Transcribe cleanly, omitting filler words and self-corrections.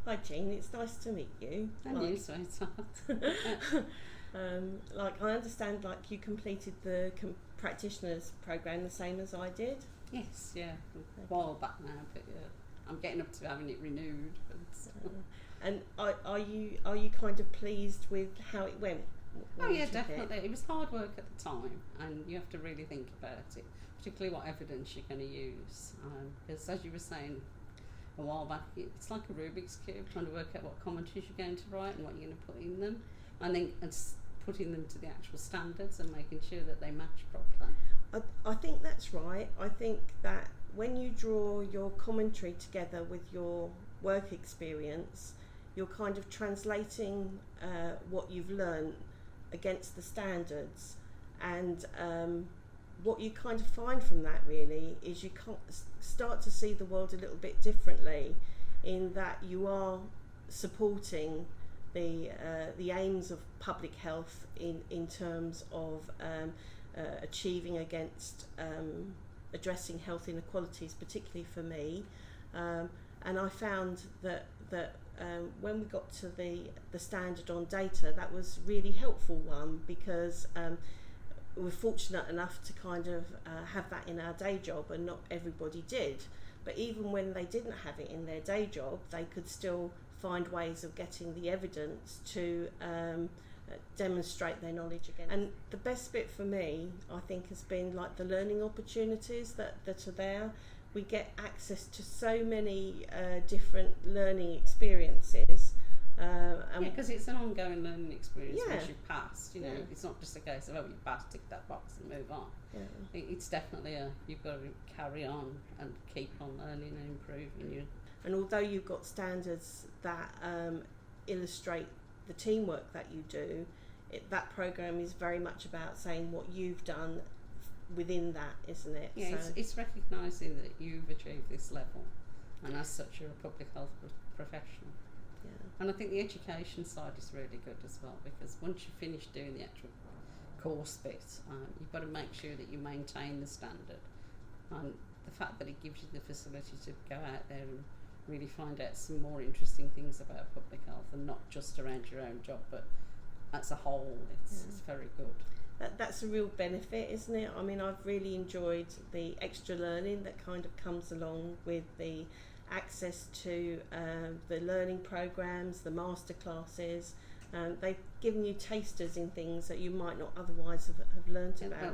Hi Jean, it's nice to meet you. And you, sweetheart. I understand you completed the practitioners program the same as I did. Yes, yeah, a while back now, but yeah, I'm getting up to having it renewed. And are you kind of pleased with how it went? Oh yeah, definitely. It was hard work at the time, and you have to really think about it, particularly what evidence you're going to use. Because as you were saying a while back, it's like a Rubik's Cube, trying to work out what commentaries you're going to write and what you're going to put in them, and then putting them to the actual standards and making sure that they match properly. I think that's right. I think that when you draw your commentary together with your work experience, you're kind of translating what you've learned against the standards, and what you kind of find from that really is you can't start to see the world a little bit differently, in that you are supporting the aims of public health in terms of achieving against addressing health inequalities, particularly for me. And I found that when we got to the standard on data, that was really helpful one, because we're fortunate enough to kind of have that in our day job, and not everybody did. But even when they didn't have it in their day job, they could still find ways of getting the evidence to demonstrate their knowledge again. And the best bit for me, I think, has been the learning opportunities that are there. We get access to so many different learning experiences. Because it's an ongoing learning experience. Yeah. Once you've passed, it's not just a case of, you passed, tick that box and move on. Yeah. It's definitely you've got to carry on and keep on learning and improving. And although you've got standards that illustrate the teamwork that you do, that program is very much about saying what you've done within that, isn't it? Yeah, so it's recognising that you've achieved this level, and as such you're a public health professional. Yeah. And I think the education side is really good as well, because once you finish doing the actual course bit, you've got to make sure that you maintain the standard, and the fact that it gives you the facility to go out there and really find out some more interesting things about public health, and not just around your own job, but as a whole. It's very good. That's a real benefit, isn't it? I mean, I've really enjoyed the extra learning that kind of comes along with the access to the learning programs, the master classes. They've given you tasters in things that you might not otherwise have learnt about.